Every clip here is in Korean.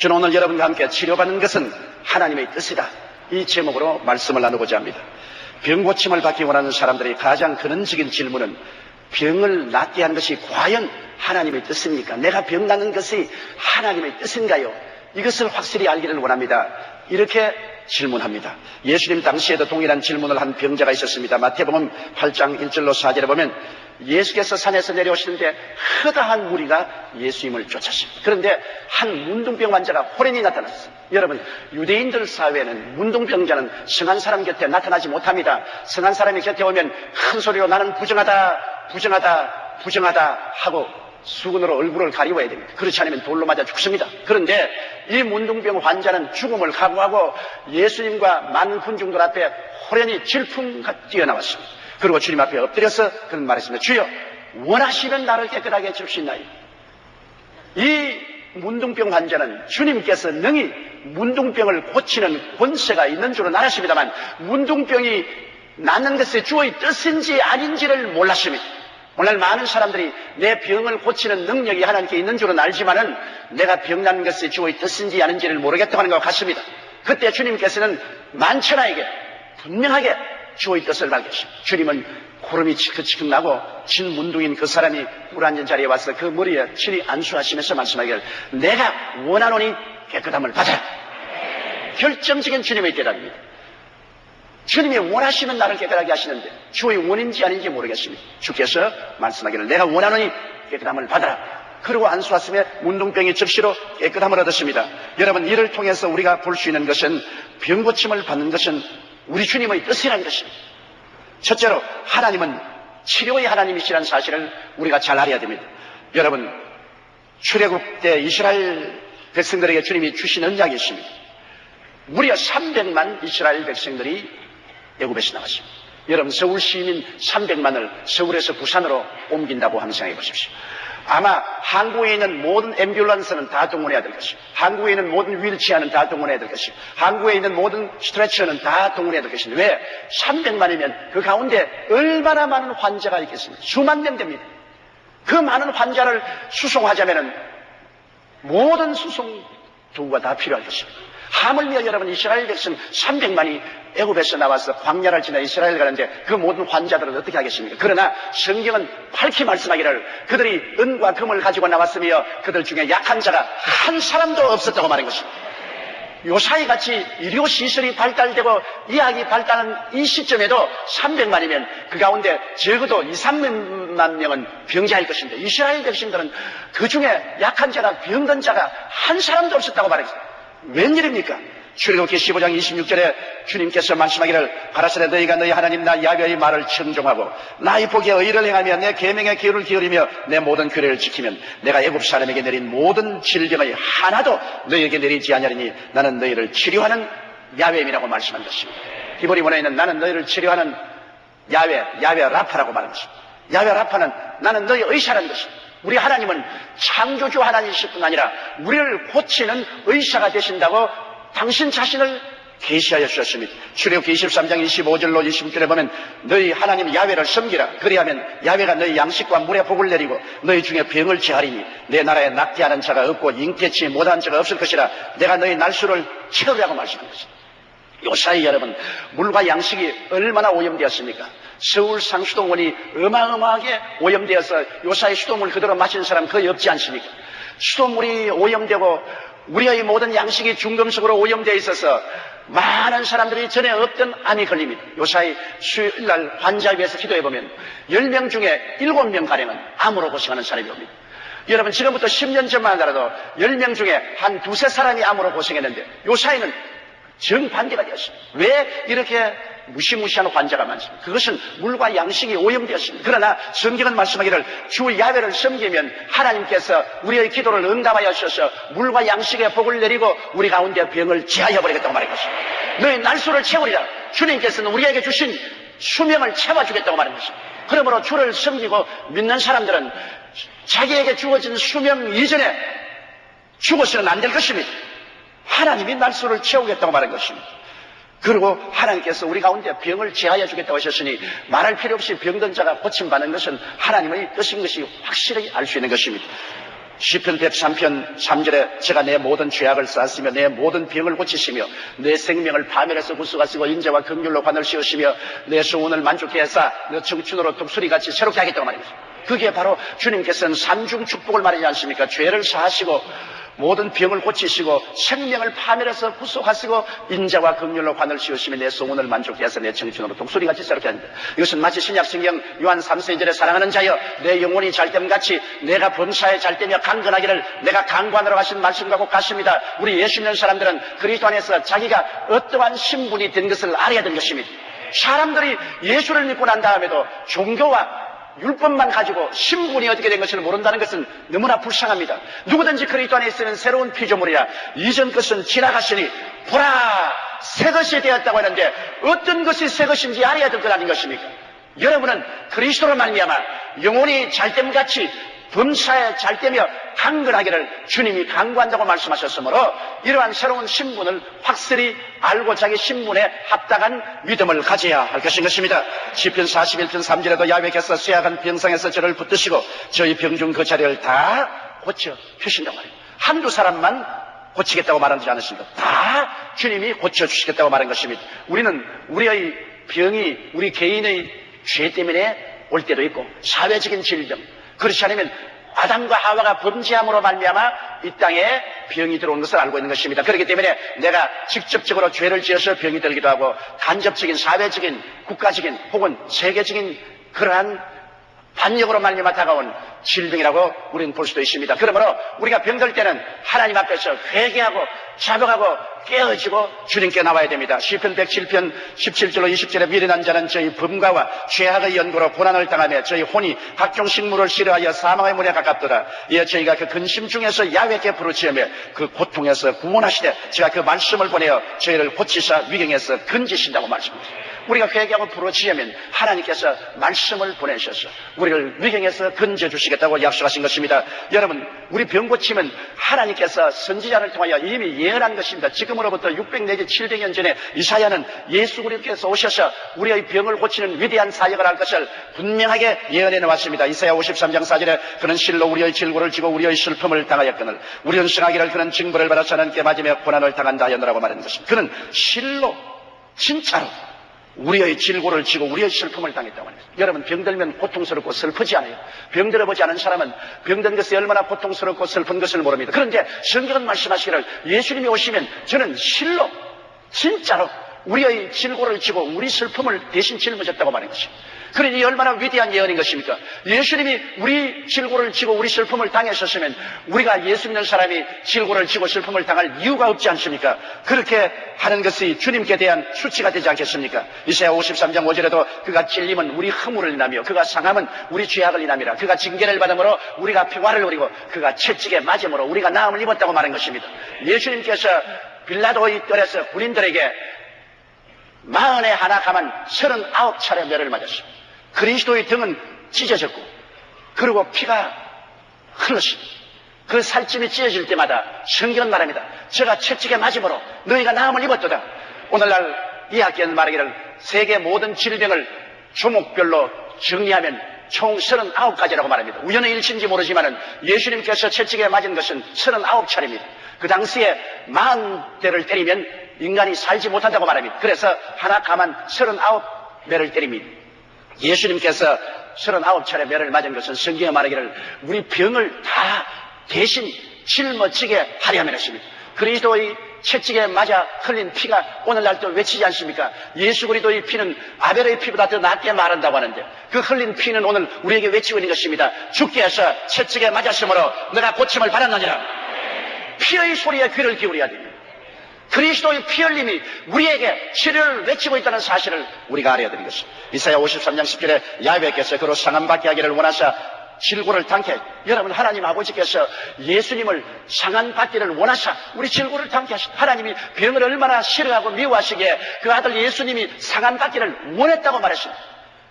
저는 오늘 여러분과 함께 치료받는 것은 하나님의 뜻이다, 이 제목으로 말씀을 나누고자 합니다. 병 고침을 받기 원하는 사람들이 가장 근원적인 질문은 병을 낫게 한 것이 과연 하나님의 뜻입니까? 내가 병 낫는 것이 하나님의 뜻인가요? 이것을 확실히 알기를 원합니다. 이렇게 질문합니다. 예수님 당시에도 동일한 질문을 한 병자가 있었습니다. 마태복음 8장 1절로 4절에 보면 예수께서 산에서 내려오시는데 허다한 무리가 예수님을 쫓았습니다. 그런데 한 문둥병 환자가 호련히 나타났어요. 여러분, 유대인들 사회에는 문둥병자는 성한 사람 곁에 나타나지 못합니다. 성한 사람이 곁에 오면 큰 소리로 나는 부정하다, 부정하다, 부정하다 하고 수건으로 얼굴을 가리워야 됩니다. 그렇지 않으면 돌로 맞아 죽습니다. 그런데 이 문둥병 환자는 죽음을 각오하고 예수님과 많은 군중들 앞에 호련히 질풍같이 뛰어나왔습니다. 그리고 주님 앞에 엎드려서 그런 말했습니다. 주여, 원하시면 나를 깨끗하게 해주시나요? 이 문둥병 환자는 주님께서 능히 문둥병을 고치는 권세가 있는 줄은 알았습니다만 문둥병이 낫는 것이 주의 뜻인지 아닌지를 몰랐습니다. 오늘 많은 사람들이 내 병을 고치는 능력이 하나님께 있는 줄은 알지만은 내가 병 낫는 것이 주의 뜻인지 아닌지를 모르겠다고 하는 것 같습니다. 그때 주님께서는 만천하에게 분명하게 주의 뜻을 밝히십니다. 주님은 구름이 치크치크 나고 진 문둥인 그 사람이 물 앉은 자리에 와서 그 머리에 친히 안수하시면서 말씀하기를 내가 원하노니 깨끗함을 받아라. 결정적인 주님의 대답입니다. 주님이 원하시면 나를 깨끗하게 하시는데 주의 원인지 아닌지 모르겠습니다. 주께서 말씀하기를 내가 원하노니 깨끗함을 받아라. 그리고 안수하심에 문둥병이 즉시로 깨끗함을 얻었습니다. 여러분, 이를 통해서 우리가 볼 수 있는 것은 병 고침을 받는 것은 우리 주님의 뜻이라는 것입니다. 첫째로 하나님은 치료의 하나님이시라는 사실을 우리가 잘 알아야 됩니다. 여러분, 출애굽 때 이스라엘 백성들에게 주님이 주신 언약이 있습니다. 무려 300만 이스라엘 백성들이 애굽에서 나왔습니다. 여러분, 서울 시민 300만을 서울에서 부산으로 옮긴다고 한번 생각해 보십시오. 아마 한국에 있는 모든 앰뷸런스는 다 동원해야 될 것이고, 한국에 있는 모든 휠체어는 다 동원해야 될 것이고, 한국에 있는 모든 스트레처는 다 동원해야 될 것인데 왜? 300만이면 그 가운데 얼마나 많은 환자가 있겠습니까? 수만 명 됩니다. 그 많은 환자를 수송하자면은 모든 수송 도구가 다 필요할 것입니다. 하물며 여러분, 이스라엘 백성 300만이 애굽에서 나와서 광야를 지나 이스라엘 가는데 그 모든 환자들은 어떻게 하겠습니까? 그러나 성경은 밝히 말씀하기를 그들이 은과 금을 가지고 나왔으며 그들 중에 약한 자가 한 사람도 없었다고 말한 것입니다. 요사이 같이 의료시설이 발달되고 의학이 발달한 이 시점에도 300만이면 그 가운데 적어도 2, 3만 명은 병자일 것인데 이스라엘 백성들은 그 중에 약한 자나 병든 자가 한 사람도 없었다고 말했습니다. 웬일입니까? 출애굽기 15장 26절에 주님께서 말씀하기를 가라사대 너희가 너희 하나님 나 야훼의 말을 청종하고 나의 복에 의를 행하며 내 계명의 기율을 기울이며 내 모든 규례를 지키면 내가 애굽 사람에게 내린 모든 질병의 하나도 너희에게 내리지 아니하리니 나는 너희를 치료하는 야훼임이라고 말씀한 것입니다. 히브리 원어에는 나는 너희를 치료하는 야훼 라파라고 말한 것입니다. 야훼 라파는 나는 너희 의사라는 것입니다. 우리 하나님은 창조주 하나님이실 뿐 아니라 우리를 고치는 의사가 되신다고 당신 자신을 계시하여 주셨습니다. 출애굽기 23장 25절로 26절에 보면 너희 하나님 야훼를 섬기라. 그리하면 야훼가 너희 양식과 물에 복을 내리고 너희 중에 병을 제하리니 내 나라에 낙태하는 자가 없고 잉태치 못한 자가 없을 것이라. 내가 너희 날수를 채우라고 말씀한 것입니다. 요사이 여러분, 물과 양식이 얼마나 오염되었습니까? 서울 상수도원이 어마어마하게 오염되어서 요사이 수도물 그대로 마시는 사람 거의 없지 않습니까? 수도물이 오염되고 우리의 모든 양식이 중금속으로 오염되어 있어서 많은 사람들이 전에 없던 암이 걸립니다. 요사이 수요일날 환자 위해서 기도해보면 10명 중에 7명가량은 암으로 고생하는 사람이 옵니다. 여러분, 지금부터 10년 전만 하더라도 10명 중에 한 두세 사람이 암으로 고생했는데 요사이는 정반대가 되었습니다. 왜 이렇게 무시무시한 환자가 많습니다? 그것은 물과 양식이 오염되었습니다. 그러나 성경은 말씀하기를 주 야훼를 섬기면 하나님께서 우리의 기도를 응답하여 주셔서 물과 양식의 복을 내리고 우리 가운데 병을 제하여 버리겠다고 말한 것입니다. 너희 날수를 채우리라. 주님께서는 우리에게 주신 수명을 채워주겠다고 말한 것입니다. 그러므로 주를 섬기고 믿는 사람들은 자기에게 주어진 수명 이전에 죽어서는 안 될 것입니다. 하나님이 날수를 채우겠다고 말한 것입니다. 그리고 하나님께서 우리 가운데 병을 제하여 주겠다고 하셨으니 말할 필요 없이 병든 자가 고침받는 것은 하나님의 뜻인 것이 확실히 알 수 있는 것입니다. 시편 103편 3절에 제가 내 모든 죄악을 쌓았으며 내 모든 병을 고치시며 내 생명을 파멸해서 구속하시고 인자와 긍휼로 관을 씌우시며 내 소원을 만족케 하사 내 청춘으로 독수리같이 새롭게 하겠다고 말입니다. 그게 바로 주님께서는 산중 축복을 말하지 않습니까? 죄를 사하시고 모든 병을 고치시고 생명을 파멸해서 구속하시고 인자와 긍휼로 관을 씌우시며 내 소원을 만족케 하사 내 청춘으로 독수리같이 새롭게 합니다. 이것은 마치 신약성경 요한 3세절에 사랑하는 자여 내 영혼이 잘됨같이 내가 범사에 잘되며 강건하기를 내가 강관하러 가신 말씀과 같습니다. 우리 예수 믿는 사람들은 그리스도 안에서 자기가 어떠한 신분이 된 것을 알아야 될 것입니다. 사람들이 예수를 믿고 난 다음에도 종교와 율법만 가지고 신분이 어떻게 된 것을 모른다는 것은 너무나 불쌍합니다. 누구든지 그리스도 안에 있으면 새로운 피조물이라 이전 것은 지나갔으니 보라 새 것이 되었다고 하는데 어떤 것이 새 것인지 알아야 될 것 아닌 것입니까? 여러분은 그리스도로 말미암아 영혼이 잘됨같이 범사에 잘되며 강건하기를 주님이 강구한다고 말씀하셨으므로 이러한 새로운 신분을 확실히 알고 자기 신분에 합당한 믿음을 가져야 할 것인 것입니다. 시편 41편 3절에도 야훼께서 쇠약한 병상에서 저를 붙드시고 저희 병중 그 자리를 다 고쳐 주신다고 말해요. 한두 사람만 고치겠다고 말하지 않으십니다. 다 주님이 고쳐주시겠다고 말한 것입니다. 우리는 우리의 병이 우리 개인의 죄 때문에 올 때도 있고 사회적인 질병, 그렇지 않으면 아담과 하와가 범죄함으로 말미암아 이 땅에 병이 들어온 것을 알고 있는 것입니다. 그렇기 때문에 내가 직접적으로 죄를 지어서 병이 들기도 하고 간접적인 사회적인 국가적인 혹은 세계적인 그러한 반역으로 말미암아 다가온 질병이라고 우리는 볼 수도 있습니다. 그러므로 우리가 병들 때는 하나님 앞에서 회개하고 자복하고 깨어지고 주님께 나와야 됩니다. 시편 107편 17절로 20절에 미련한 자는 저희 범과와 죄악의 연고로 고난을 당하며 저희 혼이 각종 식물을 싫어하여 사망의 문에 가깝더라. 이에 저희가 그 근심 중에서 야훼께 부르짖으며 그 고통에서 구원하시되 제가 그 말씀을 보내어 저희를 고치사 위경에서 건지신다고 말씀하십니다. 우리가 회개하고 부르짖으면 하나님께서 말씀을 보내셔서 우리를 위경에서 건져주시겠다고 약속하신 것입니다. 여러분, 우리 병 고침은 하나님께서 선지자를 통하여 이미 예언한 것입니다. 지금으로부터 600 내지 700년 전에 이사야는 예수 그리스도께서 오셔서 우리의 병을 고치는 위대한 사역을 할 것을 분명하게 예언해 놓았습니다. 이사야 53장 4절에 그는 실로 우리의 질고를 지고 우리의 슬픔을 당하였거늘 우리는 승하기를 그는 징벌을 받아 하나님께 맞으며 고난을 당한다 하였노라고 말하는 것입니다. 그는 실로 진짜로 우리의 질고를 지고 우리의 슬픔을 당했다고 합니다. 여러분, 병들면 고통스럽고 슬프지 않아요. 병들어보지 않은 사람은 병든 것이 얼마나 고통스럽고 슬픈 것을 모릅니다. 그런데 성경은 말씀하시기를 예수님이 오시면 저는 실로 진짜로 우리의 질고를 지고 우리 슬픔을 대신 짊어졌다고 말하는 것입니다. 그러니 얼마나 위대한 예언인 것입니까? 예수님이 우리 질고를 지고 우리 슬픔을 당하셨으면 우리가 예수 믿는 사람이 질고를 지고 슬픔을 당할 이유가 없지 않습니까? 그렇게 하는 것이 주님께 대한 수치가 되지 않겠습니까? 이사야 53장 5절에도 그가 찔림은 우리 허물을 인하며 그가 상함은 우리 죄악을 인함이라. 그가 징계를 받음으로 우리가 평화를 누리고 그가 채찍에 맞음으로 우리가 나음을 입었다고 말한 것입니다. 예수님께서 빌라도의 뜰에서 군인들에게 41 가만 39차례 매를 맞았습니다. 그리스도의 등은 찢어졌고 그리고 피가 흘렀습니다. 그 살찜이 찢어질 때마다 성경은 말합니다. 제가 채찍에 맞음으로 너희가 나음을 입었도다. 오늘날 이학계는 말하기를 세계 모든 질병을 조목별로 정리하면 총 39가지라고 말합니다. 우연의 일치인지 모르지만 예수님께서 채찍에 맞은 것은 39차례입니다. 그 당시에 40대를 때리면 인간이 살지 못한다고 말합니다. 그래서 하나 가만 39매를 때립니다. 예수님께서 39차례 매를 맞은 것은 성경에 말하기를 우리 병을 다 대신 짊어지게 하려 함이라 했습니다. 그리스도의 채찍에 맞아 흘린 피가 오늘날도 외치지 않습니까? 예수 그리스도의 피는 아벨의 피보다 더 낫게 말한다고 하는데 그 흘린 피는 오늘 우리에게 외치고 있는 것입니다. 주께서 채찍에 맞았으므로 내가 고침을 받았느니라. 피의 소리에 귀를 기울여야 됩니다. 그리스도의 피 흘림이 우리에게 치료를 외치고 있다는 사실을 우리가 알아야 되는 것입니다. 이사야 53장 10절에 야훼께서 그로 상함받게 하기를 원하사 질고를 당케. 여러분, 하나님 아버지께서 예수님을 상함받기를 원하사 우리 질고를 당케 하신 하나님이 병을 얼마나 싫어하고 미워하시기에 그 아들 예수님이 상함받기를 원했다고 말했습니다.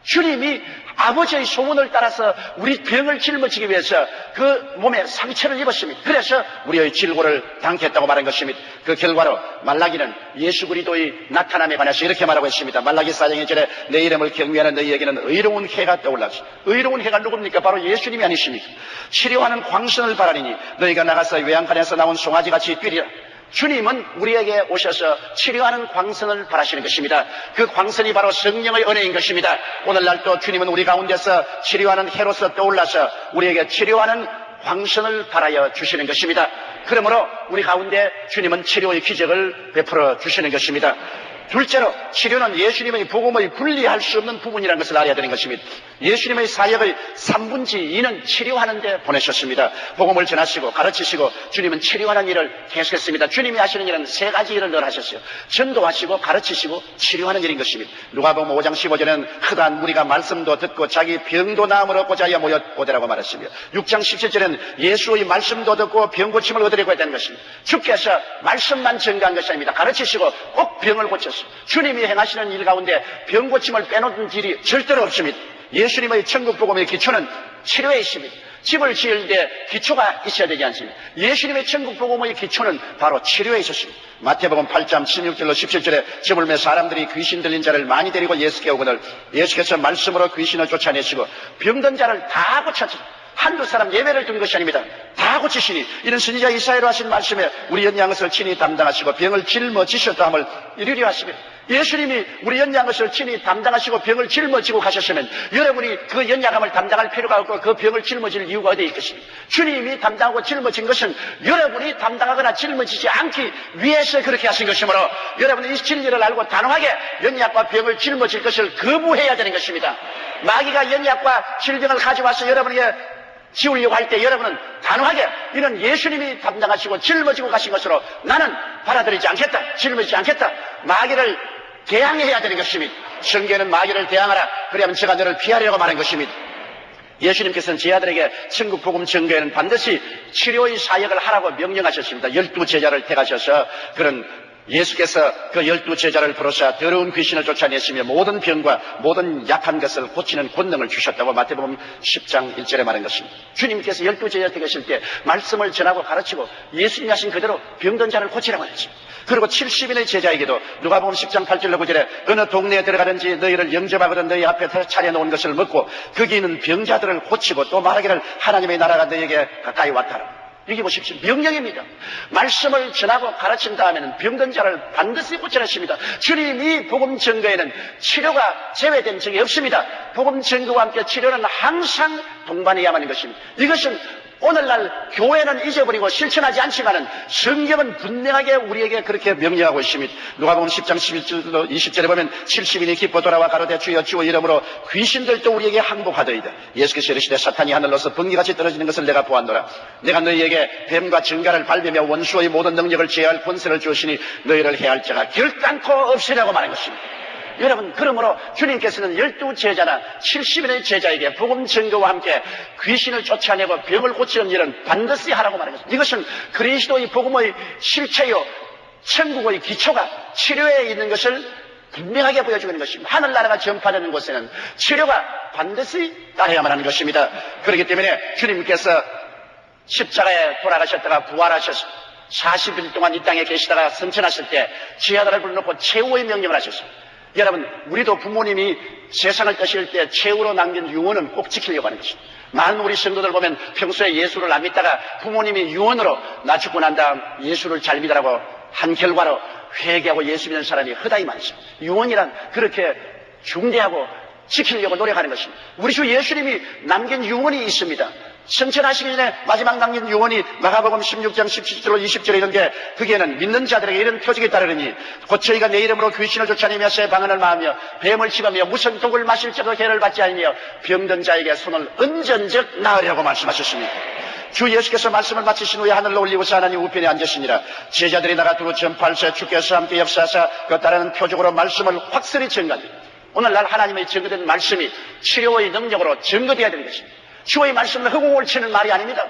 주님이 아버지의 소문을 따라서 우리 병을 짊어지기 위해서 그 몸에 상처를 입었습니다. 그래서 우리의 질고를 당했다고 말한 것입니다. 그 결과로 말라기는 예수 그리스도의 나타남에 관해서 이렇게 말하고 있습니다. 말라기 4장 1절에 내 이름을 경외하는 너희에게는 의로운 해가 떠올랐습니다. 의로운 해가 누굽니까? 바로 예수님이 아니십니까? 치료하는 광선을 바라리니 너희가 나가서 외양간에서 나온 송아지같이 뛰리라. 주님은 우리에게 오셔서 치료하는 광선을 바라시는 것입니다. 그 광선이 바로 성령의 은혜인 것입니다. 오늘날도 주님은 우리 가운데서 치료하는 해로서 떠올라서 우리에게 치료하는 광선을 바라여 주시는 것입니다. 그러므로 우리 가운데 주님은 치료의 기적을 베풀어 주시는 것입니다. 둘째로 치료는 예수님의 복음의 분리할 수 없는 부분이라는 것을 알아야 되는 것입니다. 예수님의 사역의 3분의 2는 치료하는 데 보내셨습니다. 복음을 전하시고 가르치시고 주님은 치료하는 일을 계속했습니다. 주님이 하시는 일은 3가지 일을 늘 하셨어요. 전도하시고 가르치시고 치료하는 일인 것입니다. 누가복음 5장 15절에는 흔한 무리가 말씀도 듣고 자기 병도 나음을 얻고자 하여 모여오되라고 말했으며 6장 17절에는 예수의 말씀도 듣고 병 고침을 얻으려고 했다는 것입니다. 주께서 말씀만 전가한 것이 아닙니다. 가르치시고 꼭 병을 고쳤습니다. 주님이 행하시는 일 가운데 병 고침을 빼놓은 일이 절대로 없습니다. 예수님의 천국 복음의 기초는 치료에 있습니다. 집을 지을 때 기초가 있어야 되지 않습니까? 예수님의 천국 복음의 기초는 바로 치료에 있었습니다. 마태복음 8장 16절로 17절에 저물매 사람들이 귀신 들린 자를 많이 데리고 예수께 오거늘 예수께서 말씀으로 귀신을 쫓아내시고 병든 자를 다 고쳤습니다. 한두 사람 예배를 둔 것이 아닙니다. 다 고치시니 이는 선지자 이사야로 하신 말씀에 우리 연양것을 친히 담당하시고 병을 짊어지셨다 함을 이루려 하시며 예수님이 우리 연양것을 친히 담당하시고 병을 짊어지고 가셨으면 여러분이 그 연약함을 담당할 필요가 없고 그 병을 짊어질 이유가 어디에 있겠습니까? 주님이 담당하고 짊어진 것은 여러분이 담당하거나 짊어지지 않기 위해서 그렇게 하신 것이므로 여러분이 이 진리를 알고 단호하게 연약과 병을 짊어질 것을 거부해야 되는 것입니다. 마귀가 연약과 질병을 가져와서 여러분에게 지우려고 할 때 여러분은 단호하게 이는 예수님이 담당하시고 짊어지고 가신 것으로 나는 받아들이지 않겠다. 짊어지지 않겠다. 마귀를 대항해야 되는 것입니다. 성경에는 마귀를 대항하라. 그래야만 제가 너를 피하려고 말한 것입니다. 예수님께서는 제 아들에게 천국 복음 전거에는 반드시 치료의 사역을 하라고 명령하셨습니다. 12 제자를 택하셔서 그런 예수께서 그 12 제자를 부르사 더러운 귀신을 쫓아내시며 모든 병과 모든 약한 것을 고치는 권능을 주셨다고 마태복음 10장 1절에 말한 것입니다. 주님께서 12 제자 택하실 때 말씀을 전하고 가르치고 예수님이 하신 그대로 병든 자를 고치라고 했습니다. 그리고 70인의 제자에게도 누가복음 10장 8절로 9절에 어느 동네에 들어가든지 너희를 영접하거든 너희 앞에 차려놓은 것을 먹고 거기 있는 병자들을 고치고 또 말하기를 하나님의 나라가 너희에게 가까이 왔다라. 여기 보십시오. 명령입니다. 말씀을 전하고 가르친 다음에는 병든 자를 반드시 고쳐냈습니다. 주님이 복음 전거에는 치료가 제외된 적이 없습니다. 복음 전거와 함께 치료는 항상 동반해야만 하는 것입니다. 이것은 오늘날 교회는 잊어버리고 실천하지 않지만은 성경은 분명하게 우리에게 그렇게 명령하고 있습니다. 누가복음 10장 11절로 20절에 보면 70인이 기뻐 돌아와 가로되 주여 주의 이름으로 귀신들도 우리에게 항복하더이다. 예수께서 이르시되 사탄이 하늘로서 번개같이 떨어지는 것을 내가 보았노라. 내가 너희에게 뱀과 증가를 밟으며 원수의 모든 능력을 제어할 권세를 주시니 너희를 해할 자가 결단코 없으라고 말한 것입니다. 여러분, 그러므로 주님께서는 12 제자나 70인의 제자에게 복음 전거와 함께 귀신을 쫓아내고 병을 고치는 일은 반드시 하라고 말한 것입니다. 이것은 그리스도의 복음의 실체요 천국의 기초가 치료에 있는 것을 분명하게 보여주고 있는 것입니다. 하늘나라가 전파되는 곳에는 치료가 반드시 따라야만 하는 것입니다. 그렇기 때문에 주님께서 십자가에 돌아가셨다가 부활하셔서 40일 동안 이 땅에 계시다가 승천하실 때 지하들을 불러놓고 최후의 명령을 하셨습니다. 여러분, 우리도 부모님이 세상을 떠실 때 최후로 남긴 유언은 꼭 지키려고 하는 것입니다. 많은 우리 성도들 보면 평소에 예수를 안 믿다가 부모님이 유언으로 나 죽고 난 다음 예수를 잘 믿으라고 한 결과로 회개하고 예수 믿는 사람이 허다히 많습니다. 유언이란 그렇게 중대하고 지키려고 노력하는 것입니다. 우리 주 예수님이 남긴 유언이 있습니다. 승천하시기 전에 마지막 남긴 유언이 마가복음 16장 17절로 20절에 있는데 거기에는 믿는 자들에게 이런 표적이 따르니 곧 저희가 내 이름으로 귀신을 쫓아내며 새 방언을 마하며 뱀을 씹으며 무슨 독을 마실지도 해를 받지 않으며 병든 자에게 손을 얹은즉 나으려고 말씀하셨습니다. 주 예수께서 말씀을 마치신 후에 하늘로 올리고서 하나님 우편에 앉으시니라. 제자들이 나가 두루 전파할세 주께서 함께 역사하사 그 따르는 표적으로 말씀을 확실히 전가합니다. 오늘날 하나님의 증거된 말씀이 치료의 능력으로 증거되어야 되는 것입니다. 주의 말씀은 허공을 치는 말이 아닙니다.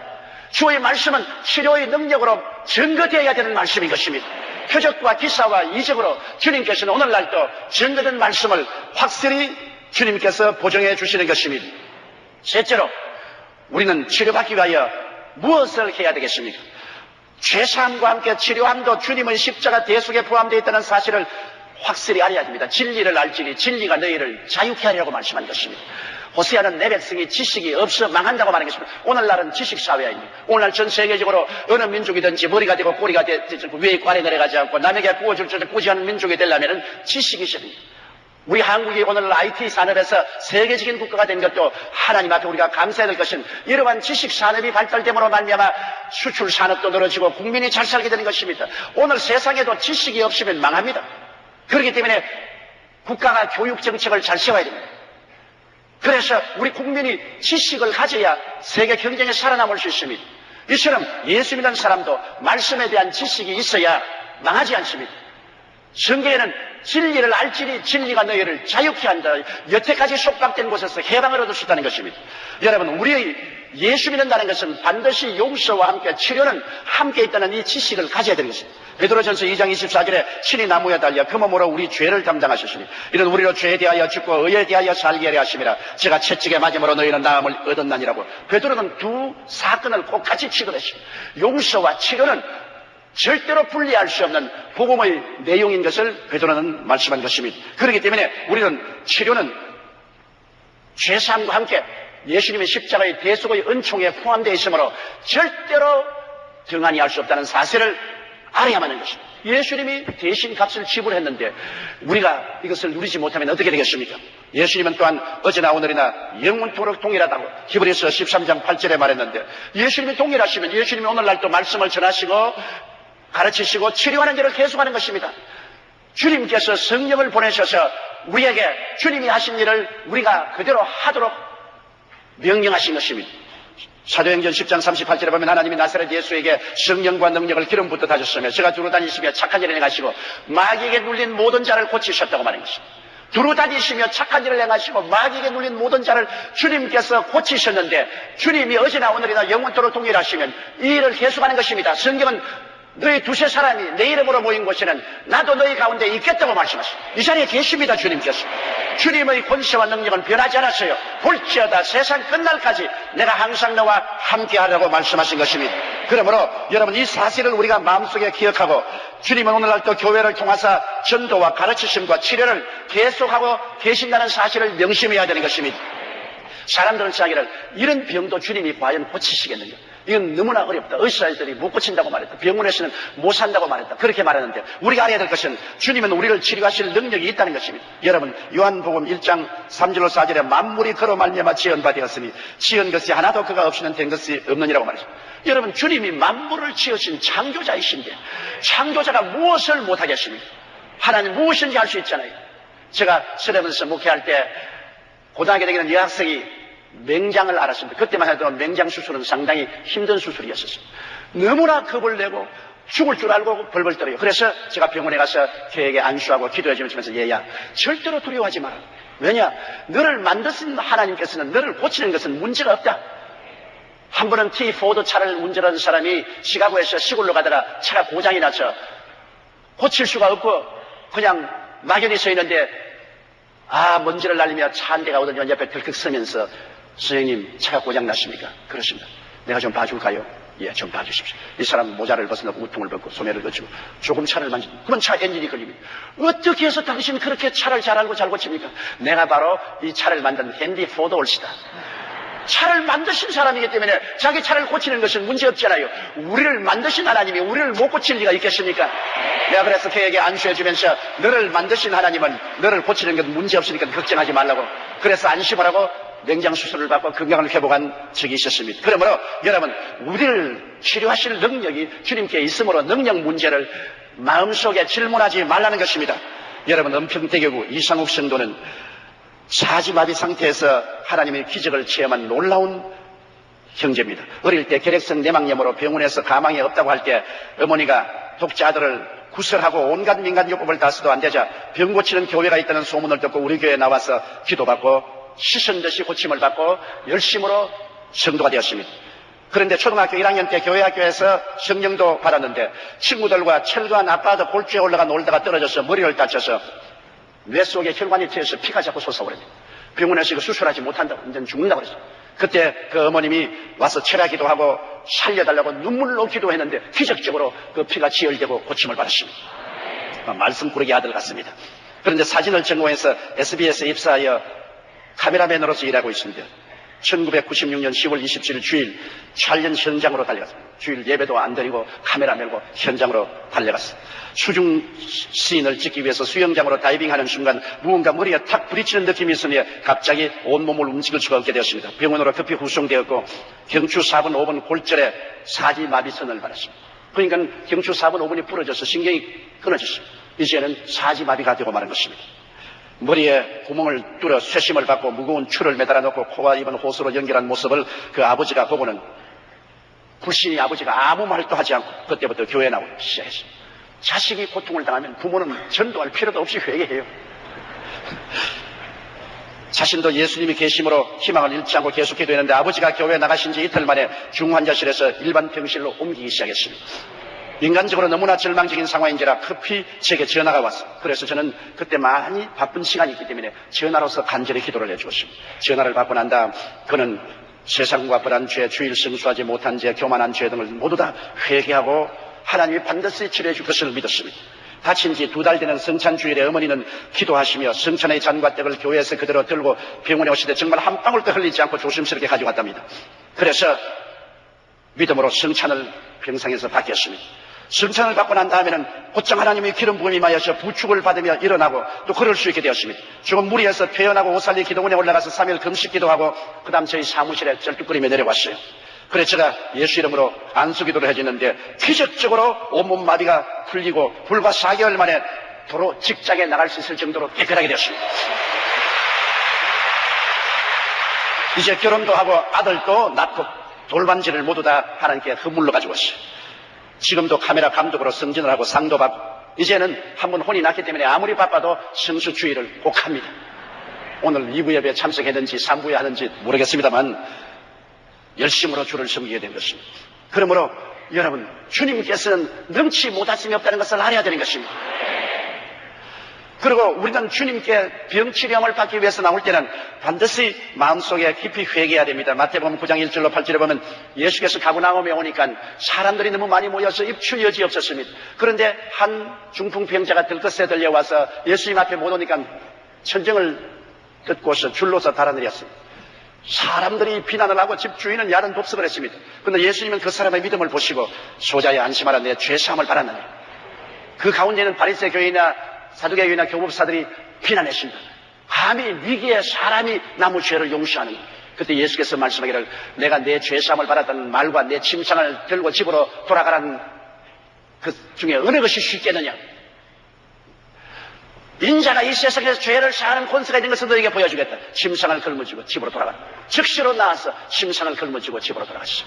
주의 말씀은 치료의 능력으로 증거되어야 되는 말씀인 것입니다. 표적과 기사와 이적으로 주님께서는 오늘날도 증거된 말씀을 확실히 주님께서 보정해 주시는 것입니다. 셋째로 우리는 치료받기 위하여 무엇을 해야 되겠습니까? 죄사함과 함께 치료함도 주님의 십자가 대속에 포함되어 있다는 사실을 확실히 알아야 됩니다. 진리를 알지니 진리가 너희를 자유케 하리라고 말씀한 것입니다. 호세아는 내 백성이 지식이 없어 망한다고 말한 것입니다. 오늘날은 지식사회입니다. 오늘날 전 세계적으로 어느 민족이든지 머리가 되고 꼬리가 되고 위에 꽈리 내려가지 않고 남에게 구워줄 줄 꾸지 않는 민족이 되려면 지식이 있어야 됩니다. 우리 한국이 오늘 IT 산업에서 세계적인 국가가 된 것도 하나님 앞에 우리가 감사해야 될 것은 이러한 지식 산업이 발달됨으로 말미암아 수출 산업도 늘어지고 국민이 잘 살게 되는 것입니다. 오늘 세상에도 지식이 없으면 망합니다. 그렇기 때문에 국가가 교육 정책을 잘 세워야 됩니다. 그래서 우리 국민이 지식을 가져야 세계 경쟁에 살아남을 수 있습니다. 이처럼 예수 믿는 사람도 말씀에 대한 지식이 있어야 망하지 않습니다. 성경에는 진리를 알지니 진리가 너희를 자유케 한다. 여태까지 속박된 곳에서 해방을 얻을 수 있다는 것입니다. 여러분, 우리의 예수 믿는다는 것은 반드시 용서와 함께 치료는 함께 있다는 이 지식을 가져야 되는 것입니다. 베드로전서 2장 24절에 신이 나무에 달려 그 몸으로 우리 죄를 담당하셨으니 이는 우리로 죄에 대하여 죽고 의에 대하여 살게 하려 하심이라. 제가 채찍에 맞음으로 너희는 나음을 얻었나니라고. 베드로는 두 사건을 꼭 같이 취급했습니다. 용서와 치료는 절대로 분리할 수 없는 복음의 내용인 것을 베드로는 말씀한 것입니다. 그렇기 때문에 우리는 치료는 죄사함과 함께 예수님의 십자가의 대속의 은총에 포함되어 있으므로 절대로 등한히 할 수 없다는 사실을 알아야만 하는 것입니다. 예수님이 대신 값을 지불했는데 우리가 이것을 누리지 못하면 어떻게 되겠습니까? 예수님은 또한 어제나 오늘이나 영원토록 동일하다고 히브리서 13장 8절에 말했는데, 예수님이 동일하시면 예수님이 오늘날 또 말씀을 전하시고 가르치시고 치료하는 일을 계속하는 것입니다. 주님께서 성령을 보내셔서 우리에게 주님이 하신 일을 우리가 그대로 하도록 명령하신 것입니다. 사도행전 10장 38절에 보면 하나님이 나사렛 예수에게 성령과 능력을 기름 붓듯 하셨으며 제가 두루 다니시며 착한 일을 행하시고 마귀에게 눌린 모든 자를 고치셨다고 말한 것입니다. 두루 다니시며 착한 일을 행하시고 마귀에게 눌린 모든 자를 주님께서 고치셨는데, 주님이 어제나 오늘이나 영원토록 동일하시면 이 일을 계속하는 것입니다. 성경은 너희 두세 사람이 내 이름으로 모인 곳에는 나도 너희 가운데 있겠다고 말씀하십니다. 이 자리에 계십니다. 주님께서. 주님의 권세와 능력은 변하지 않았어요. 볼지어다 세상 끝날까지 내가 항상 너와 함께하라고 말씀하신 것입니다. 그러므로 여러분, 이 사실을 우리가 마음속에 기억하고 주님은 오늘날 또 교회를 통해서 전도와 가르치심과 치료를 계속하고 계신다는 사실을 명심해야 되는 것입니다. 사람들은 생각하기를 이런 병도 주님이 과연 고치시겠느냐, 이건 너무나 어렵다. 의사들이 못 고친다고 말했다. 병원에서는 못 산다고 말했다. 그렇게 말하는데 우리가 알아야 될 것은 주님은 우리를 치료하실 능력이 있다는 것입니다. 여러분, 요한복음 1장 3절로 4절에 만물이 그로 말미암아 지은 바 되었으니 지은 것이 하나도 그가 없이는 된 것이 없느니라고 말했습니다. 여러분, 주님이 만물을 지으신 창조자이신데 창조자가 무엇을 못하겠습니까? 하나님 무엇인지 할 수 있잖아요. 제가 서점에서 목회할 때 고등학교 다니는 여학생이 맹장을 앓았습니다. 그때만 해도 맹장 수술은 상당히 힘든 수술이었었어요. 너무나 겁을 내고 죽을 줄 알고 벌벌 떨어요. 그래서 제가 병원에 가서 걔에게 안수하고 기도해 주면서 얘야, 절대로 두려워하지 마라. 왜냐? 너를 만드신 하나님께서는 너를 고치는 것은 문제가 없다. 한 번은 T4 차를 운전하는 사람이 시카고에서 시골로 가다가 차가 고장이 나서 고칠 수가 없고 그냥 막연히 서 있는데 먼지를 날리며 차 한 대가 오더니 옆에 덜컥 서면서 선생님, 차가 고장났습니까? 그렇습니다. 내가 좀 봐줄까요? 예, 좀 봐주십시오. 이 사람 모자를 벗어놓고 우통을 벗고 소매를 거치고 조금 차를 만지고 그러면 차 엔진이 걸립니다. 어떻게 해서 당신이 그렇게 차를 잘 알고 잘 고칩니까? 내가 바로 이 차를 만든 핸디 포드 올시다. 차를 만드신 사람이기 때문에 자기 차를 고치는 것은 문제없잖아요. 우리를 만드신 하나님이 우리를 못 고칠 리가 있겠습니까? 내가 그래서 걔에게 안수해 주면서 너를 만드신 하나님은 너를 고치는 건 문제없으니까 걱정하지 말라고, 그래서 안심을 하고 맹장 수술을 받고 건강을 회복한 적이 있었습니다. 그러므로 여러분, 우리를 치료하실 능력이 주님께 있으므로 능력 문제를 마음속에 질문하지 말라는 것입니다. 여러분, 은평대교구 이상욱 성도는 사지마비 상태에서 하나님의 기적을 체험한 놀라운 형제입니다. 어릴 때 결핵성 내막염으로 병원에서 가망이 없다고 할 때 어머니가 독자 아들을 구설하고 온갖 민간요법을 다 써도 안 되자 병 고치는 교회가 있다는 소문을 듣고 우리 교회에 나와서 기도받고 씻은 듯이 고침을 받고 열심으로 성도가 되었습니다. 그런데 초등학교 1학년 때 교회학교에서 성령도 받았는데 친구들과 철거한 아파트 골조에 올라가 놀다가 떨어져서 머리를 다쳐서 뇌 속에 혈관이 트여서 피가 자꾸 솟아오릅니다. 병원에서 이거 수술하지 못한다고, 이제는 죽는다고 그랬어요. 그때 그 어머님이 와서 철야기도 하고 살려달라고 눈물로 기도했는데 기적적으로 그 피가 지혈되고 고침을 받았습니다. 말씀꾸러기 아들 같습니다. 그런데 사진을 전공해서 SBS에 입사하여 카메라맨으로서 일하고 있습니다. 1996년 10월 27일 주일 촬영 현장으로 달려갔습니다. 주일 예배도 안 드리고 카메라 메고 현장으로 달려갔어요. 수중 시인을 찍기 위해서 수영장으로 다이빙하는 순간 무언가 머리에 탁 부딪히는 느낌이 있으며 갑자기 온몸을 움직일 수가 없게 되었습니다. 병원으로 급히 후송되었고 경추 4분 5분 골절에 사지마비선을 받았습니다. 그러니까 경추 4분 5분이 부러져서 신경이 끊어졌습니다. 이제는 사지마비가 되고 마는 것입니다. 머리에 구멍을 뚫어 쇠심을 받고 무거운 추를 매달아 놓고 코와 입은 호수로 연결한 모습을 그 아버지가 보고는 불신이 아버지가 아무 말도 하지 않고 그때부터 교회에 나오기 시작했습니다. 자식이 고통을 당하면 부모는 전도할 필요도 없이 회개해요. 자신도 예수님이 계심으로 희망을 잃지 않고 계속 기도했는데 아버지가 교회에 나가신 지 이틀 만에 중환자실에서 일반 병실로 옮기기 시작했습니다. 인간적으로 너무나 절망적인 상황인지라 급히 제게 전화가 왔어요. 그래서 저는 그때 많이 바쁜 시간이 있기 때문에 전화로서 간절히 기도를 해주었습니다. 전화를 받고 난 다음 그는 세상과 벌한 죄, 주일 성수하지 못한 죄, 교만한 죄 등을 모두 다 회개하고 하나님이 반드시 치료해 줄 것을 믿었습니다. 다친 지 2달 되는 성찬주일에 어머니는 기도하시며 성찬의 잔과 떡을 교회에서 그대로 들고 병원에 오시되 정말 한 방울도 흘리지 않고 조심스럽게 가져갔답니다. 그래서 믿음으로 성찬을 병상에서 받겠습니다. 성찬을 받고 난 다음에는 곧장 하나님의 기름 부음이 임하여서 부축을 받으며 일어나고 또 걸을 수 있게 되었습니다. 조금 무리해서 퇴원하고 오살리 기도원에 올라가서 3일 금식 기도하고 그 다음 저희 사무실에 쩔뚝거리며 내려왔어요. 그래서 제가 예수 이름으로 안수기도를 해줬는데 기적적으로 온몸 마비가 풀리고 불과 4개월 만에 도로 직장에 나갈 수 있을 정도로 깨끗하게 되었습니다. 이제 결혼도 하고 아들도 낳고 돌반지를 모두 다 하나님께 선물로 가지고 왔어요. 지금도 카메라 감독으로 승진을 하고 상도 받고 이제는 한번 혼이 났기 때문에 아무리 바빠도 성수주의를 꼭 합니다. 오늘 2부 예배에 참석했는지 3부에 하는지 모르겠습니다만 열심으로 주를 섬기게 된 것입니다. 그러므로 여러분 주님께서는 능치 못하심이 없다는 것을 알아야 되는 것입니다. 그리고 우리는 주님께 병치료함을 받기 위해서 나올 때는 반드시 마음속에 깊이 회개해야 됩니다. 마태복음 9장 1절로 8절에 보면 예수께서 가버나움에 오니까 사람들이 너무 많이 모여서 입출 여지 없었습니다. 그런데 한 중풍병자가 들것에 들려와서 예수님 앞에 못 오니까 천정을 뜯고서 줄로서 달아내렸습니다. 사람들이 비난을 하고 집 주인은 야단 돕석을 했습니다. 그런데 예수님은 그 사람의 믿음을 보시고 소자야 안심하라 내 죄사함을 받았느니 그 가운데는 바리새 교인이나 사두개교인이나 교법사들이 비난했습니다. 감히 위기에 사람이 남의 죄를 용서하는 것. 그때 예수께서 말씀하기를 내가 내 죄사함을 받았다는 말과 내 침상을 들고 집으로 돌아가라는 그 중에 어느 것이 쉽겠느냐. 인자가 이 세상에서 죄를 사하는 권세가 있는 것을 너에게 보여주겠다. 침상을 걸머쥐고 집으로 돌아가. 즉시로 나와서 침상을 걸머쥐고 집으로 돌아갔어.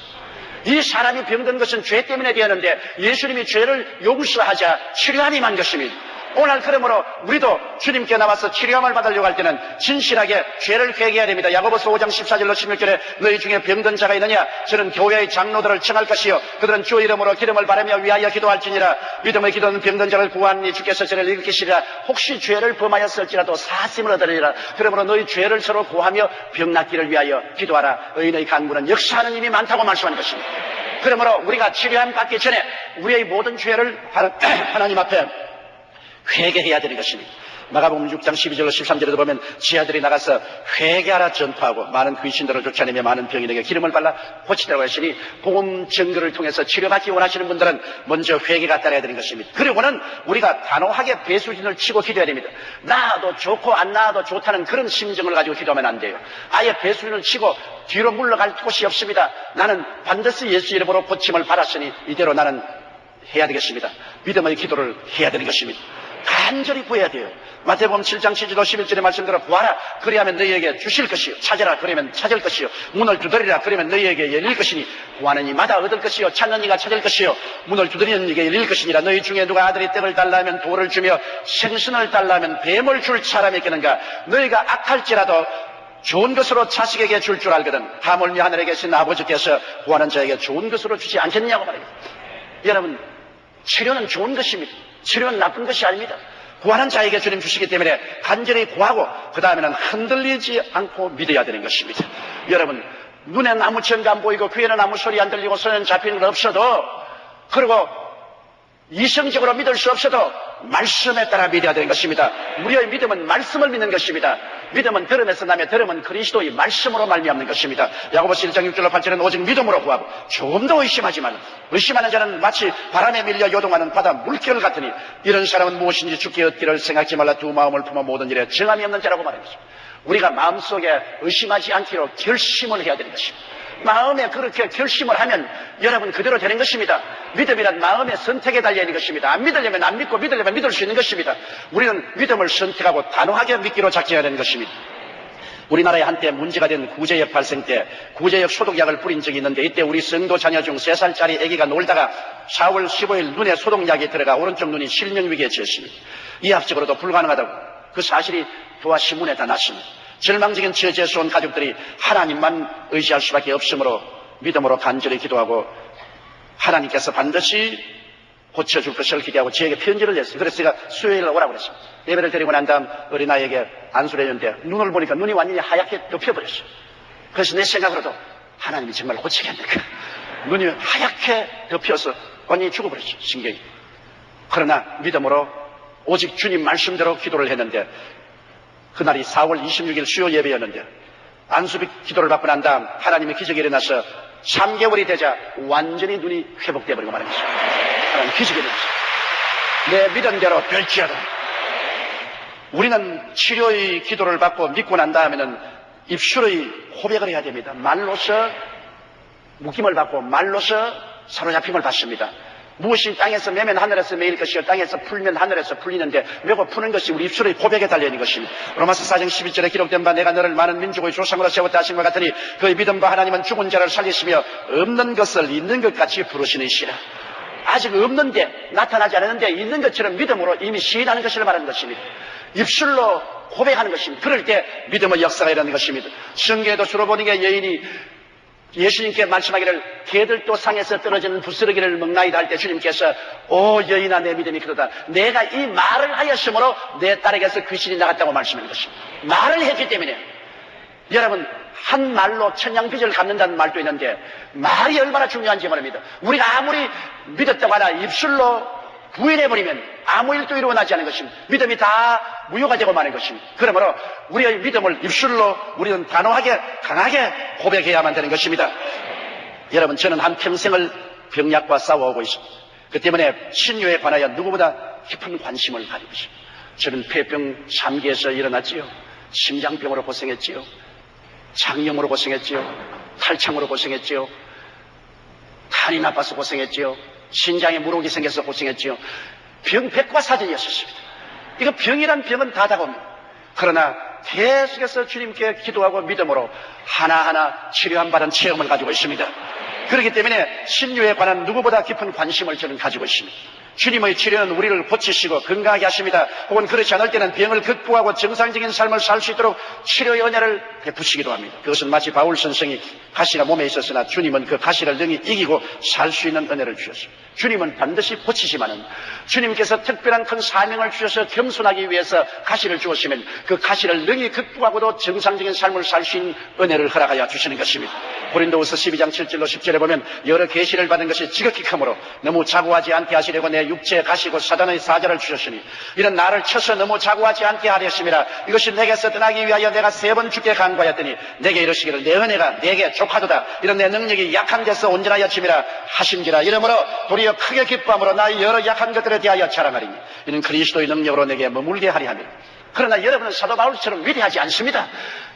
이 사람이 병든 것은 죄 때문에 되었는데 예수님이 죄를 용서하자 치료함이 만 것입니다. 오늘 그러므로 우리도 주님께 나와서 치료함을 받으려고 할 때는 진실하게 죄를 회개해야 됩니다. 야고보서 5장 14절로 16절에 너희 중에 병든 자가 있느냐 저는 교회의 장로들을 청할 것이요 그들은 주 이름으로 기름을 바르며 위하여 기도할지니라. 믿음의 기도는 병든 자를 구하니 주께서 저를 일으키시리라. 혹시 죄를 범하였을지라도 사심을 얻으리라. 그러므로 너희 죄를 서로 구하며 병 낫기를 위하여 기도하라. 의인의 간구는 역사하는 힘이 많다고 말씀하는 것입니다. 그러므로 우리가 치료함 받기 전에 우리의 모든 죄를 하나님 앞에 회개해야 되는 것입니다. 마가복음 6장 12절로 13절에도 보면 지하들이 나가서 회개하라 전파하고 많은 귀신들을 쫓아내며 많은 병인에게 기름을 발라 고치라고 하시니 복음 증거를 통해서 치료받기 원하시는 분들은 먼저 회개가 따라야 되는 것입니다. 그리고는 우리가 단호하게 배수진을 치고 기도해야 됩니다. 나아도 좋고 안 나아도 좋다는 그런 심정을 가지고 기도하면 안 돼요. 아예 배수진을 치고 뒤로 물러갈 곳이 없습니다. 나는 반드시 예수 이름으로 고침을 받았으니 이대로 나는 해야 되겠습니다. 믿음의 기도를 해야 되는 것입니다. 간절히 구해야 돼요. 마태복음 7장 7절 11절의 말씀대로 구하라 그리하면 너희에게 주실 것이요 찾으라 그러면 찾을 것이요 문을 두드리라 그러면 너희에게 열릴 것이니 구하는 이마다 얻을 것이요 찾는 이가 찾을 것이요 문을 두드리는 이에게 열릴 것이니라. 너희 중에 누가 아들이 떡을 달라 하면 돌을 주며 생선을 달라 하면 뱀을 줄 사람이 있겠는가. 너희가 악할지라도 좋은 것으로 자식에게 줄 줄 알거든 하물며 하늘에 계신 아버지께서 구하는 자에게 좋은 것으로 주지 않겠냐고 말합니다. 여러분 치료는 좋은 것입니다. 치료는 나쁜 것이 아닙니다. 구하는 자에게 주님 주시기 때문에 간절히 구하고 그 다음에는 흔들리지 않고 믿어야 되는 것입니다. 여러분, 눈에 아무 증거 안 보이고 귀에는 아무 소리 안 들리고 손에는 잡히는 것 없어도, 그리고 이성적으로 믿을 수 없어도 말씀에 따라 믿어야 되는 것입니다. 우리의 믿음은 말씀을 믿는 것입니다. 믿음은 들음에서 나며 들음은 그리스도의 말씀으로 말미암는 것입니다. 야고보서 1장 6절로 8절은 오직 믿음으로 구하고 조금도 의심하지만, 의심하는 자는 마치 바람에 밀려 요동하는 바다 물결 같으니 이런 사람은 무엇인지 죽게 얻기를 생각지 말라. 두 마음을 품어 모든 일에 정함이 없는 자라고 말하는 것입니다. 우리가 마음속에 의심하지 않기로 결심을 해야 되는 것입니다. 마음에 그렇게 결심을 하면 여러분 그대로 되는 것입니다. 믿음이란 마음의 선택에 달려있는 것입니다. 안 믿으려면 안 믿고 믿으려면 믿을 수 있는 것입니다. 우리는 믿음을 선택하고 단호하게 믿기로 작정해야 되는 것입니다. 우리나라에 한때 문제가 된 구제역 발생 때 구제역 소독약을 뿌린 적이 있는데, 이때 우리 성도 자녀 중 3살짜리 아기가 놀다가 4월 15일 눈에 소독약이 들어가 오른쪽 눈이 실명 위기에 처했습니다. 의학적으로도 불가능하다고 그 사실이 교화 신문에 다 났습니다. 절망적인 처지에서 온 가족들이 하나님만 의지할 수밖에 없으므로 믿음으로 간절히 기도하고 하나님께서 반드시 고쳐줄 것을 기대하고 저에게 편지를 냈어요. 그래서 제가 수요일에 오라고 그랬어요. 예배를 드리고 난 다음 어린아이에게 안수를 했는데 눈을 보니까 눈이 완전히 하얗게 덮여버렸어요. 그래서 내 생각으로도 하나님이 정말 고치겠는가. 눈이 하얗게 덮여서 완전히 죽어버렸어요. 신경이. 그러나 믿음으로 오직 주님 말씀대로 기도를 했는데, 그날이 4월 26일 수요 예배였는데 안수비 기도를 받고 난 다음 하나님의 기적이 일어나서 3개월이 되자 완전히 눈이 회복되어 버리고 말한 것입니다. 하나님 기적이 일어났어요. 내 믿은 대로 될지어다. 우리는 치료의 기도를 받고 믿고 난 다음에는 입술의 고백을 해야 됩니다. 말로서 묶임을 받고 말로서 사로잡힘을 받습니다. 무엇이 땅에서 매면 하늘에서 매일 것이요 땅에서 풀면 하늘에서 풀리는데 매고 푸는 것이 우리 입술의 고백에 달려있는 것입니다. 로마서 4장 11절에 기록된 바 내가 너를 많은 민족의 조상으로 세웠다 하신 것 같으니 그의 믿음과 하나님은 죽은 자를 살리시며 없는 것을 있는 것 같이 부르시니시라. 아직 없는데, 나타나지 않았는데 있는 것처럼 믿음으로 이미 시인하는 것을 말하는 것입니다. 입술로 고백하는 것입니다. 그럴 때 믿음의 역사가 일어나는 것입니다. 성경에도 주로 보는 게 여인이 예수님께 말씀하기를 개들도 상에서 떨어지는 부스러기를 먹나이다 할 때 주님께서 오 여인아 내 믿음이 그러다. 내가 이 말을 하였으므로 내 딸에게서 귀신이 나갔다고 말씀하는 것입니다. 말을 했기 때문에. 여러분, 한 말로 천냥빚을 갚는다는 말도 있는데 말이 얼마나 중요한지 말입니다. 우리가 아무리 믿었다고 하나 입술로 부인해버리면 아무 일도 일어나지 않은 것입니다. 믿음이 다 무효가 되고 마는 것입니다. 그러므로 우리의 믿음을 입술로 우리는 단호하게 강하게 고백해야만 되는 것입니다. 여러분, 저는 한평생을 병약과 싸워오고 있습니다. 그 때문에 신유에 관하여 누구보다 깊은 관심을 가지고 있습니다. 저는 폐병 3기에서 일어났지요. 심장병으로 고생했지요. 장염으로 고생했지요. 탈창으로 고생했지요. 탄이 나빠서 고생했지요. 신장에 물혹이 생겨서 고생했지요. 병 백과사전이었습니다. 이거 병이란 병은 다 다가옵니다. 그러나 계속해서 주님께 기도하고 믿음으로 하나하나 치료한 바른 체험을 가지고 있습니다. 그렇기 때문에 신유에 관한 누구보다 깊은 관심을 저는 가지고 있습니다. 주님의 치료는 우리를 고치시고 건강하게 하십니다. 혹은 그렇지 않을 때는 병을 극복하고 정상적인 삶을 살 수 있도록 치료의 은혜를 베푸시기도 합니다. 그것은 마치 바울 선생이 가시가 몸에 있었으나 주님은 그 가시를 능히 이기고 살 수 있는 은혜를 주셨습니다. 주님은 반드시 고치시마는 주님께서 특별한 큰 사명을 주셔서 겸손하기 위해서 가시를 주었으면 그 가시를 능히 극복하고도 정상적인 삶을 살 수 있는 은혜를 허락하여 주시는 것입니다. 고린도후서 12장 7절로 10절에 보면 여러 계시를 받은 것이 지극히 크므로 너무 자고하지 않게 하시려고 내 육체에 가시고 사단의 사자를 주셨으니 이는 나를 쳐서 너무 자고하지 않게 하렸습니다. 이것이 내게서 떠나기 위하여 내가 3번 주께 간구하였더니 내게 이르시기를 내 은혜가 내게 족하도다. 이런 내 능력이 약한 데서 온전하여 침이라 하신지라. 이러므로 도리어 크게 기뻐함으로 나의 여러 약한 것들에 대하여 자랑하리니 이는 그리스도의 능력으로 내게 머물게 하리 하며. 그러나 여러분은 사도 바울처럼 위대하지 않습니다.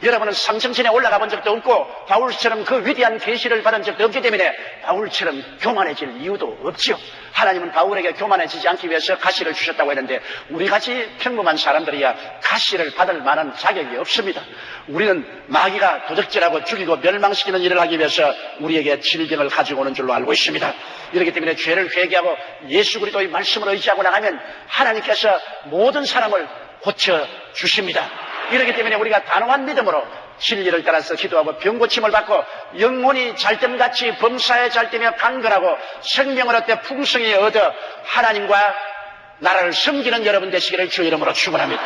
여러분은 삼층천에 올라가 본 적도 없고 바울처럼 그 위대한 계시를 받은 적도 없기 때문에 바울처럼 교만해질 이유도 없지요. 하나님은 바울에게 교만해지지 않기 위해서 가시를 주셨다고 했는데 우리같이 평범한 사람들이야 가시를 받을 만한 자격이 없습니다. 우리는 마귀가 도적질하고 죽이고 멸망시키는 일을 하기 위해서 우리에게 질병을 가지고 오는 줄로 알고 있습니다. 이렇기 때문에 죄를 회개하고 예수 그리스도의 말씀을 의지하고 나가면 하나님께서 모든 사람을 고쳐주십니다. 이렇기 때문에 우리가 단호한 믿음으로 진리를 따라서 기도하고 병고침을 받고 영혼이 잘됨같이 범사에 잘되며 강건하고 생명을 얻되 풍성히 얻어 하나님과 나라를 섬기는 여러분 되시기를 주 이름으로 축원합니다.